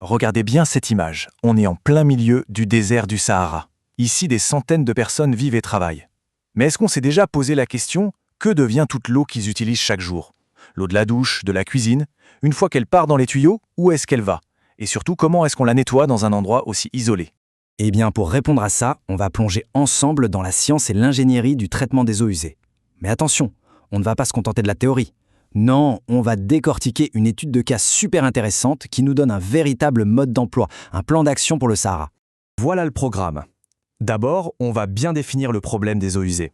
Regardez bien cette image. On est en plein milieu du désert du Sahara. Ici, des centaines de personnes vivent et travaillent. Mais est-ce qu'on s'est déjà posé la question, que devient toute l'eau qu'ils utilisent chaque jour? L'eau de la douche, de la cuisine? Une fois qu'elle part dans les tuyaux, où est-ce qu'elle va? Et surtout, comment est-ce qu'on la nettoie dans un endroit aussi isolé? Eh bien, pour répondre à ça, on va plonger ensemble dans la science et l'ingénierie du traitement des eaux usées. Mais attention, on ne va pas se contenter de la théorie. Non, on va décortiquer une étude de cas super intéressante qui nous donne un véritable mode d'emploi, un plan d'action pour le Sahara. Voilà le programme. D'abord, on va bien définir le problème des eaux usées.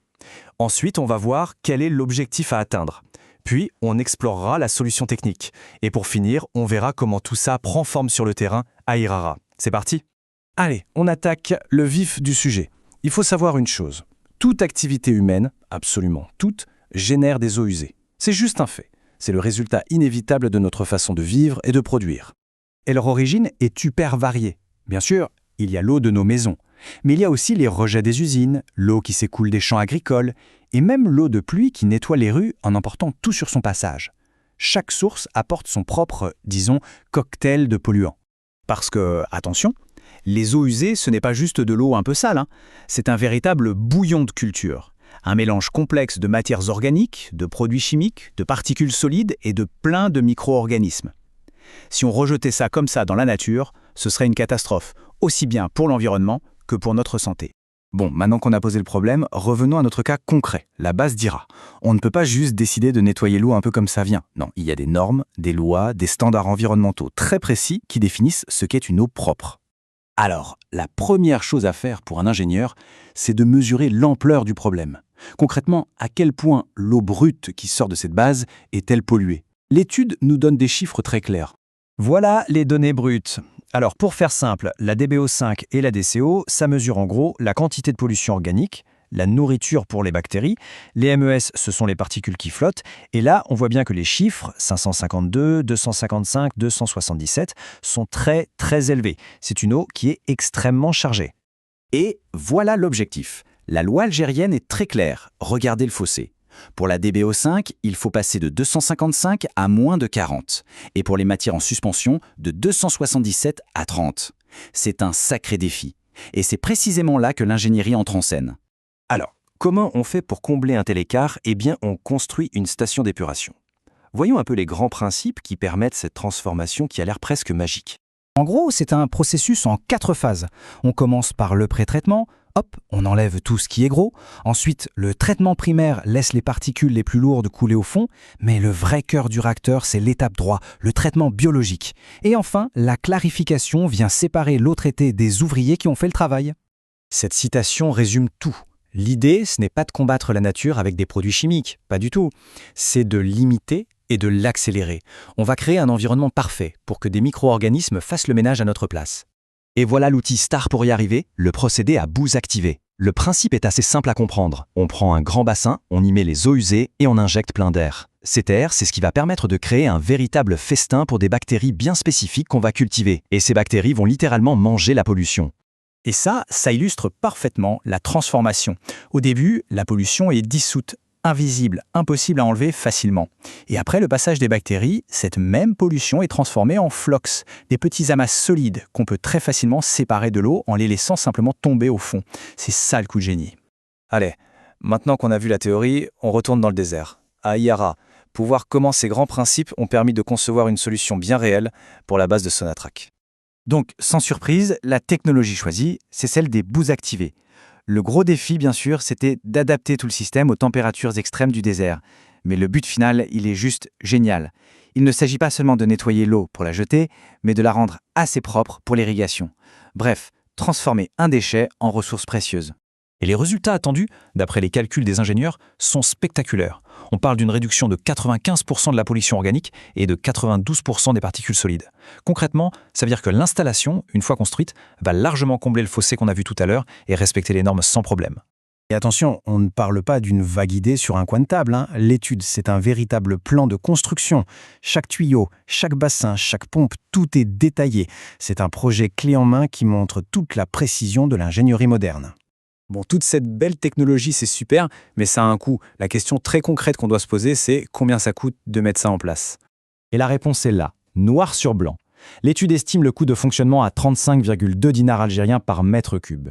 Ensuite, on va voir quel est l'objectif à atteindre. Puis, on explorera la solution technique. Et pour finir, on verra comment tout ça prend forme sur le terrain à Irara. C'est parti? Allez, on attaque le vif du sujet. Il faut savoir une chose. Toute activité humaine, absolument toute, génère des eaux usées. C'est juste un fait. C'est le résultat inévitable de notre façon de vivre et de produire. Et leur origine est hyper variée. Bien sûr, il y a l'eau de nos maisons. Mais il y a aussi les rejets des usines, l'eau qui s'écoule des champs agricoles, et même l'eau de pluie qui nettoie les rues en emportant tout sur son passage. Chaque source apporte son propre, disons, cocktail de polluants. Parce que, attention, les eaux usées, ce n'est pas juste de l'eau un peu sale, hein. C'est un véritable bouillon de culture. Un mélange complexe de matières organiques, de produits chimiques, de particules solides et de plein de micro-organismes. Si on rejetait ça comme ça dans la nature, ce serait une catastrophe, aussi bien pour l'environnement que pour notre santé. Bon, maintenant qu'on a posé le problème, revenons à notre cas concret, la base d'Ira. On ne peut pas juste décider de nettoyer l'eau un peu comme ça vient. Non, il y a des normes, des lois, des standards environnementaux très précis qui définissent ce qu'est une eau propre. Alors, la première chose à faire pour un ingénieur, c'est de mesurer l'ampleur du problème. Concrètement, à quel point l'eau brute qui sort de cette base est-elle polluée? L'étude nous donne des chiffres très clairs. Voilà les données brutes. Alors, pour faire simple, la DBO5 et la DCO, ça mesure en gros la quantité de pollution organique, la nourriture pour les bactéries, les MES, ce sont les particules qui flottent, et là, on voit bien que les chiffres, 552, 255, 277, sont très très élevés. C'est une eau qui est extrêmement chargée. Et voilà l'objectif. La loi algérienne est très claire. Regardez le fossé. Pour la DBO5, il faut passer de 255 à moins de 40. Et pour les matières en suspension, de 277 à 30. C'est un sacré défi. Et c'est précisément là que l'ingénierie entre en scène. Alors, comment on fait pour combler un tel écart? Eh bien, on construit une station d'épuration. Voyons un peu les grands principes qui permettent cette transformation qui a l'air presque magique. En gros, c'est un processus en 4 phases. On commence par le pré-traitement. Hop, on enlève tout ce qui est gros. Ensuite, le traitement primaire laisse les particules les plus lourdes couler au fond. Mais le vrai cœur du réacteur, c'est l'étape 3, le traitement biologique. Et enfin, la clarification vient séparer l'eau traitée des ouvriers qui ont fait le travail. Cette citation résume tout. L'idée, ce n'est pas de combattre la nature avec des produits chimiques, pas du tout. C'est de l'imiter et de l'accélérer. On va créer un environnement parfait pour que des micro-organismes fassent le ménage à notre place. Et voilà l'outil star pour y arriver, le procédé à boues activées. Le principe est assez simple à comprendre. On prend un grand bassin, on y met les eaux usées et on injecte plein d'air. Cet air, c'est ce qui va permettre de créer un véritable festin pour des bactéries bien spécifiques qu'on va cultiver. Et ces bactéries vont littéralement manger la pollution. Et ça illustre parfaitement la transformation. Au début, la pollution est dissoute, invisible, impossible à enlever facilement. Et après le passage des bactéries, cette même pollution est transformée en flox, des petits amas solides qu'on peut très facilement séparer de l'eau en les laissant simplement tomber au fond. C'est ça le coup de génie. Allez, maintenant qu'on a vu la théorie, on retourne dans le désert, à Yara, pour voir comment ces grands principes ont permis de concevoir une solution bien réelle pour la base de Sonatrach. Donc, sans surprise, la technologie choisie, c'est celle des boues activées. Le gros défi, bien sûr, c'était d'adapter tout le système aux températures extrêmes du désert. Mais le but final, il est juste génial. Il ne s'agit pas seulement de nettoyer l'eau pour la jeter, mais de la rendre assez propre pour l'irrigation. Bref, transformer un déchet en ressource précieuse. Et les résultats attendus, d'après les calculs des ingénieurs, sont spectaculaires. On parle d'une réduction de 95% de la pollution organique et de 92% des particules solides. Concrètement, ça veut dire que l'installation, une fois construite, va largement combler le fossé qu'on a vu tout à l'heure et respecter les normes sans problème. Et attention, on ne parle pas d'une vague idée sur un coin de table, hein. L'étude, c'est un véritable plan de construction. Chaque tuyau, chaque bassin, chaque pompe, tout est détaillé. C'est un projet clé en main qui montre toute la précision de l'ingénierie moderne. Bon, toute cette belle technologie, c'est super, mais ça a un coût. La question très concrète qu'on doit se poser, c'est combien ça coûte de mettre ça en place? Et la réponse est là, noir sur blanc. L'étude estime le coût de fonctionnement à 35,2 dinars algériens par mètre cube.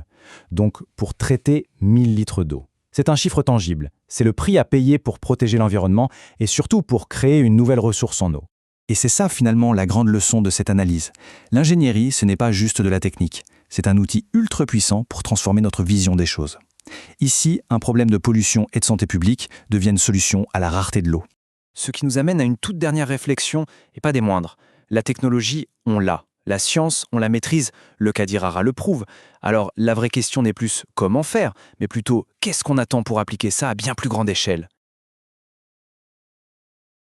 Donc, pour traiter 1000 litres d'eau. C'est un chiffre tangible. C'est le prix à payer pour protéger l'environnement et surtout pour créer une nouvelle ressource en eau. Et c'est ça finalement la grande leçon de cette analyse. L'ingénierie, ce n'est pas juste de la technique. C'est un outil ultra puissant pour transformer notre vision des choses. Ici, un problème de pollution et de santé publique devient une solution à la rareté de l'eau. Ce qui nous amène à une toute dernière réflexion, et pas des moindres. La technologie, on l'a. La science, on la maîtrise. Le Qadi Rara le prouve. Alors, la vraie question n'est plus comment faire, mais plutôt qu'est-ce qu'on attend pour appliquer ça à bien plus grande échelle.